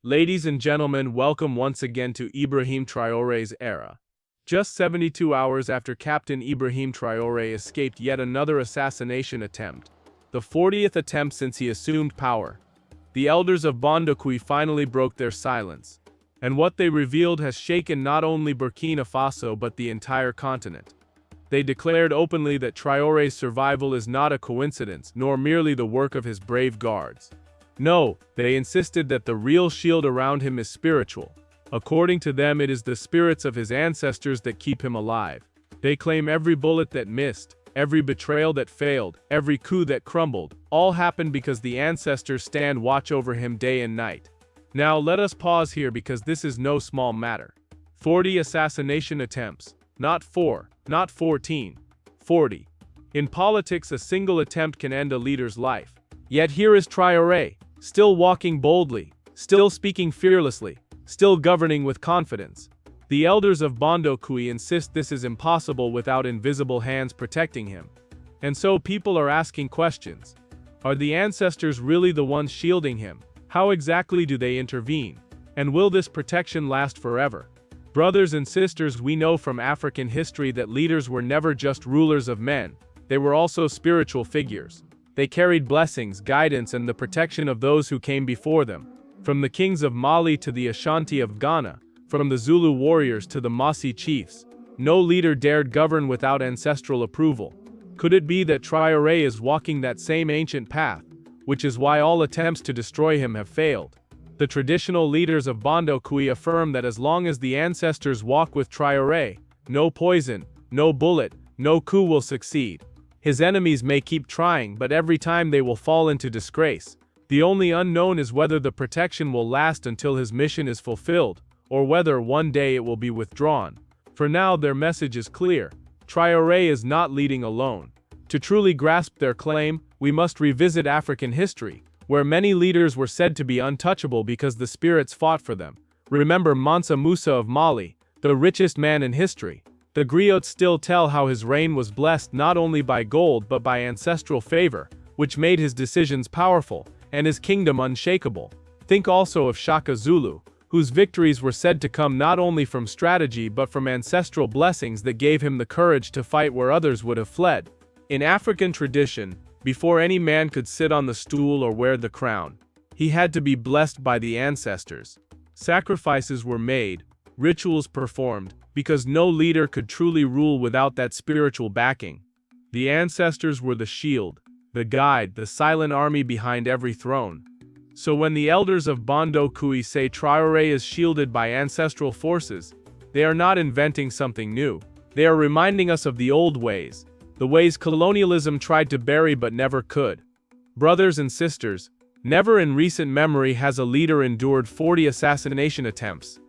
Ladies and gentlemen, welcome once again to Ibrahim Traoré's era. Just 72 hours after Captain Ibrahim Traoré escaped yet another assassination attempt, the 40th attempt since he assumed power, the elders of Bondokuy finally broke their silence, and what they revealed has shaken not only Burkina Faso but the entire continent. They declared openly that Traoré's survival is not a coincidence nor merely the work of his brave guards. No, they insisted that the real shield around him is spiritual. According to them, it is the spirits of his ancestors that keep him alive. They claim every bullet that missed, every betrayal that failed, every coup that crumbled, all happened because the ancestors stand watch over him day and night. Now let us pause here because this is no small matter. 40 assassination attempts. Not 4, not 14. 40. In politics, a single attempt can end a leader's life. Yet here is Traoré, still walking boldly, still speaking fearlessly, still governing with confidence. The elders of Bondokuy insist this is impossible without invisible hands protecting him. And so people are asking questions. Are the ancestors really the ones shielding him? How exactly do they intervene? And will this protection last forever? Brothers and sisters, we know from African history that leaders were never just rulers of men, they were also spiritual figures. They carried blessings, guidance, and the protection of those who came before them. From the kings of Mali to the Ashanti of Ghana, from the Zulu warriors to the Mossi chiefs, no leader dared govern without ancestral approval. Could it be that Traoré is walking that same ancient path, which is why all attempts to destroy him have failed? The traditional leaders of Bondokuy affirm that as long as the ancestors walk with Traoré, no poison, no bullet, no coup will succeed. His enemies may keep trying, but every time they will fall into disgrace. The only unknown is whether the protection will last until his mission is fulfilled, or whether one day it will be withdrawn. For now, their message is clear. Traoré is not leading alone. To truly grasp their claim, we must revisit African history, where many leaders were said to be untouchable because the spirits fought for them. Remember Mansa Musa of Mali, the richest man in history. The griots still tell how his reign was blessed not only by gold but by ancestral favor, which made his decisions powerful, and his kingdom unshakable. Think also of Shaka Zulu, whose victories were said to come not only from strategy but from ancestral blessings that gave him the courage to fight where others would have fled. In African tradition, before any man could sit on the stool or wear the crown, he had to be blessed by the ancestors. Sacrifices were made, rituals performed, because no leader could truly rule without that spiritual backing. The ancestors were the shield, the guide, the silent army behind every throne. So when the elders of Bondokuy say Traoré is shielded by ancestral forces, they are not inventing something new. They are reminding us of the old ways, the ways colonialism tried to bury but never could. Brothers and sisters, never in recent memory has a leader endured 40 assassination attempts.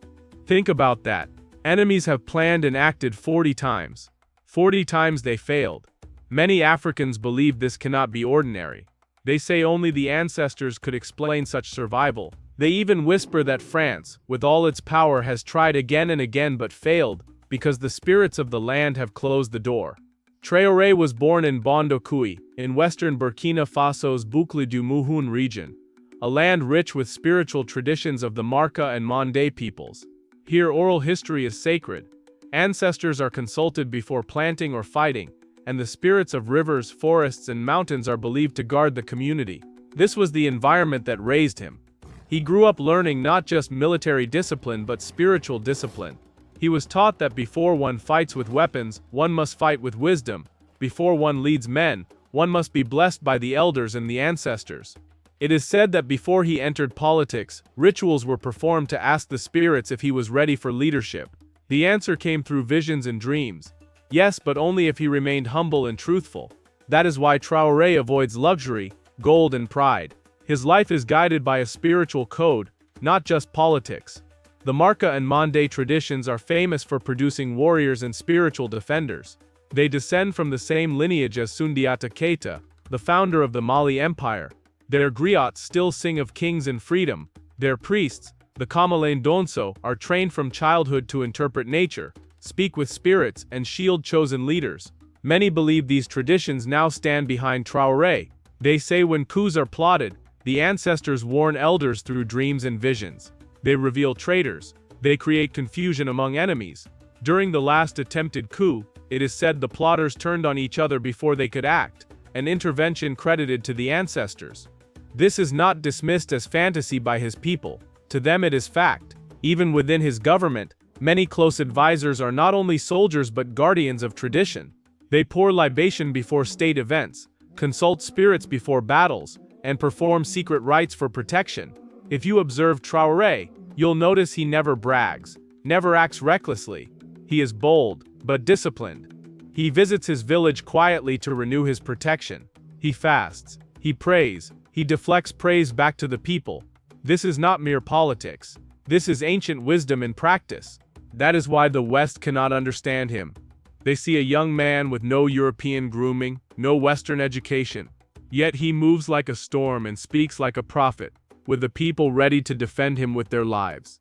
Think about that. Enemies have planned and acted 40 times. 40 times they failed. Many Africans believe this cannot be ordinary. They say only the ancestors could explain such survival. They even whisper that France, with all its power, has tried again and again but failed, because the spirits of the land have closed the door. Traoré was born in Bondokuy, in western Burkina Faso's Boucle du Mouhoun region, a land rich with spiritual traditions of the Marca and Mandé peoples. Here oral history is sacred. Ancestors are consulted before planting or fighting, and the spirits of rivers, forests, and mountains are believed to guard the community. This was the environment that raised him. He grew up learning not just military discipline but spiritual discipline. He was taught that before one fights with weapons, one must fight with wisdom. Before one leads men, one must be blessed by the elders and the ancestors. It is said that before he entered politics, rituals were performed to ask the spirits if he was ready for leadership. The answer came through visions and dreams. Yes, but only if he remained humble and truthful. That is why Traoré avoids luxury, gold, and pride. His life is guided by a spiritual code, not just politics. The Marca and Mandé traditions are famous for producing warriors and spiritual defenders. They descend from the same lineage as Sundiata Keita, the founder of the Mali Empire. Their griots still sing of kings and freedom. Their priests, the Kamalain Donso, are trained from childhood to interpret nature, speak with spirits, and shield chosen leaders. Many believe these traditions now stand behind Traoré. They say when coups are plotted, the ancestors warn elders through dreams and visions. They reveal traitors. They create confusion among enemies. During the last attempted coup, it is said the plotters turned on each other before they could act, an intervention credited to the ancestors. This is not dismissed as fantasy by his people. To them it is fact. Even within his government, many close advisors are not only soldiers but guardians of tradition. They pour libation before state events, consult spirits before battles, and perform secret rites for protection. If you observe Traoré, you'll notice he never brags, never acts recklessly. He is bold, but disciplined. He visits his village quietly to renew his protection. He fasts. He prays. He deflects praise back to the people. This is not mere politics. This is ancient wisdom in practice. That is why the West cannot understand him. They see a young man with no European grooming, no Western education. Yet he moves like a storm and speaks like a prophet, with the people ready to defend him with their lives.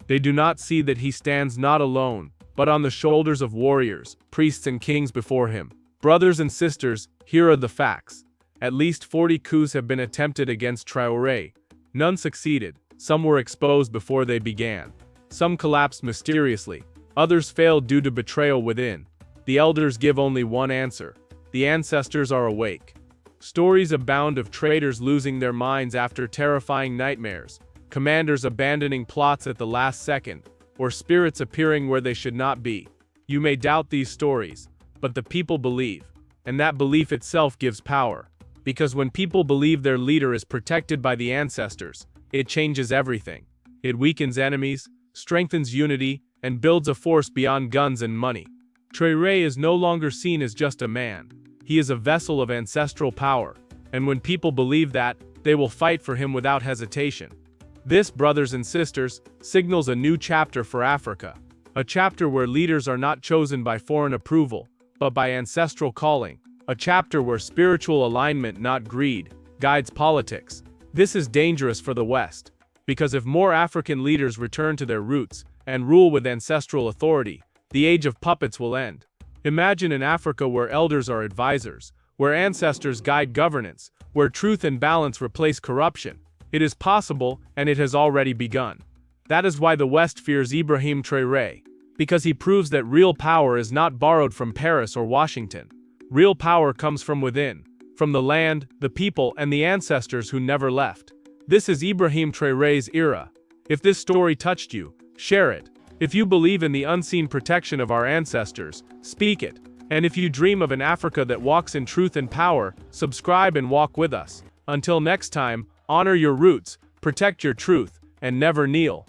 They do not see that he stands not alone, but on the shoulders of warriors, priests and kings before him. Brothers and sisters, here are the facts. At least 40 coups have been attempted against Traoré. None succeeded. Some were exposed before they began. Some collapsed mysteriously. Others failed due to betrayal within. The elders give only one answer. The ancestors are awake. Stories abound of traitors losing their minds after terrifying nightmares, commanders abandoning plots at the last second, or spirits appearing where they should not be. You may doubt these stories, but the people believe, and that belief itself gives power. Because when people believe their leader is protected by the ancestors, it changes everything. It weakens enemies, strengthens unity, and builds a force beyond guns and money. Traoré is no longer seen as just a man. He is a vessel of ancestral power, and when people believe that, they will fight for him without hesitation. This, brothers and sisters, signals a new chapter for Africa. A chapter where leaders are not chosen by foreign approval, but by ancestral calling. A chapter where spiritual alignment, not greed, guides politics. This is dangerous for the West, because if more African leaders return to their roots and rule with ancestral authority, the age of puppets will end. Imagine an Africa where elders are advisors, where ancestors guide governance, where truth and balance replace corruption. It is possible, and it has already begun. That is why the West fears Ibrahim Traoré, because he proves that real power is not borrowed from Paris or Washington. Real power comes from within, from the land, the people, and the ancestors who never left. This is Ibrahim Traoré's era. If this story touched you, share it. If you believe in the unseen protection of our ancestors, speak it. And if you dream of an Africa that walks in truth and power, subscribe and walk with us. Until next time, honor your roots, protect your truth, and never kneel.